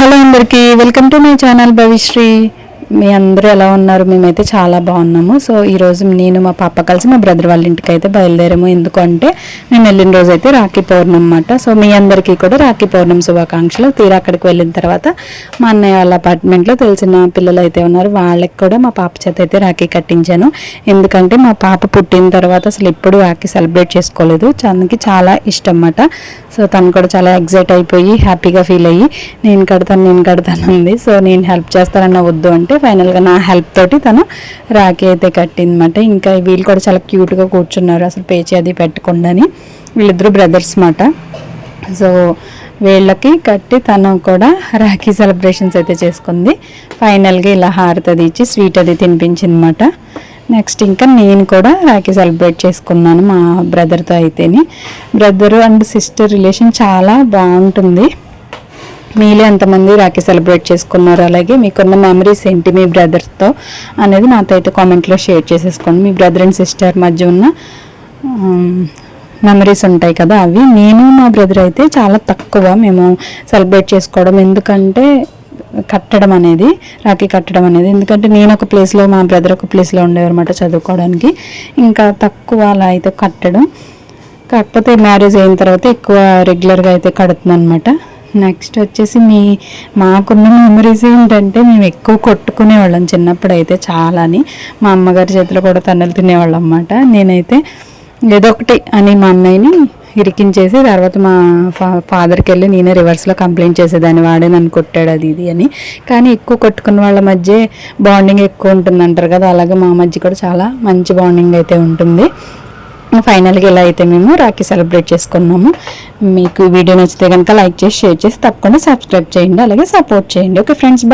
Hello అందరికీ welcome to my channel Bhavishri. మీ అందరూ ఎలా ఉన్నారు? మేమైతే చాలా బాగున్నాము. సో ఈరోజు నేను మా పాప కలిసి మా బ్రదర్ వాళ్ళ ఇంటికి అయితే బయలుదేరాము. ఎందుకంటే నేను వెళ్ళిన రోజు అయితే రాఖీ పౌర్ణమి అన్నమాట. సో మీ అందరికీ కూడా రాఖీ పౌర్ణమి శుభాకాంక్షలు. తీరా అక్కడికి వెళ్ళిన తర్వాత మా అన్నయ్య వాళ్ళ అపార్ట్మెంట్లో తెలిసిన పిల్లలు అయితే ఉన్నారు, వాళ్ళకి కూడా మా పాప చేత అయితే రాఖీ కట్టించాను. ఎందుకంటే మా పాప పుట్టిన తర్వాత అసలు ఎప్పుడు రాఖీ సెలబ్రేట్ చేసుకోలేదు. తనకి చాలా ఇష్టం అన్నమాట. సో తను కూడా చాలా ఎగ్జైట్ అయిపోయి హ్యాపీగా ఫీల్ అయ్యి నేను కడతాను అంది. సో నేను హెల్ప్ చేస్తానన్న వద్దు అంటే ఫైనల్గా నా హెల్ప్ తోటి తను రాఖీ అయితే కట్టిందన్నమాట. ఇంకా వీళ్ళు కూడా చాలా క్యూట్గా కూర్చున్నారు, అసలు పేచి అది పెట్టకుండాని. వీళ్ళిద్దరూ బ్రదర్స్ అన్నమాట. సో వీళ్ళకి కట్టి తను కూడా రాఖీ సెలబ్రేషన్స్ అయితే చేసుకుంది. ఫైనల్గా ఇలా హారతి అది ఇచ్చి స్వీట్ అది తినిపించింది అన్నమాట. నెక్స్ట్ ఇంకా నేను కూడా రాఖీ సెలబ్రేట్ చేసుకున్నాను మా బ్రదర్తో అయితేని. బ్రదరు అండ్ సిస్టర్ రిలేషన్ చాలా బాగుంటుంది. మీలో ఎంతమంది రాఖీ సెలబ్రేట్ చేసుకున్నారు, అలాగే మీకున్న మెమరీస్ ఏంటి మీ బ్రదర్స్తో అనేది నాతో అయితే కామెంట్లో షేర్ చేసేసుకోండి. మీ బ్రదర్ అండ్ సిస్టర్ మధ్య ఉన్న మెమరీస్ ఉంటాయి కదా, అవి. నేను మా బ్రదర్ అయితే చాలా తక్కువ మేము సెలబ్రేట్ చేసుకోవడం, ఎందుకంటే కట్టడం అనేది, రాఖీ కట్టడం అనేది. ఎందుకంటే నేను ఒక ప్లేస్లో, మా బ్రదర్ ఒక ప్లేస్లో ఉండేవారన్నమాట చదువుకోవడానికి. ఇంకా తక్కువ అలా అయితే కట్టడం. కాకపోతే మ్యారేజ్ అయిన తర్వాత ఎక్కువ రెగ్యులర్గా అయితే కడుతున్నాను అనమాట. నెక్స్ట్ వచ్చేసి మాకున్న మెమరీస్ ఏంటంటే మేము ఎక్కువ కొట్టుకునేవాళ్ళం చిన్నప్పుడు అయితే చాలాని. మా అమ్మగారి చేతిలో కూడా తన్నులు తినేవాళ్ళం అన్నమాట. నేనైతే ఏదో ఒకటి అని మా అన్నయ్యని ఇరికించేసి తర్వాత మా ఫాదర్కి వెళ్ళి నేనే రివర్స్లో కంప్లైంట్ చేసేదాన్ని, వాడే నన్ను కొట్టాడు అది ఇది అని. కానీ ఎక్కువ కొట్టుకున్న వాళ్ళ మధ్య బాండింగ్ ఎక్కువ ఉంటుంది అంటారు కదా, అలాగే మా మధ్య కూడా చాలా మంచి బాండింగ్ అయితే ఉంటుంది. ఫైనల్గా ఇలా అయితే మేము రాఖీ సెలబ్రేట్ చేసుకున్నాము. మీకు వీడియో నచ్చితే కనుక లైక్ చేసి షేర్ చేసి తప్పకుండా సబ్స్క్రైబ్ చేయండి, అలాగే సపోర్ట్ చేయండి. Okay friends, bye.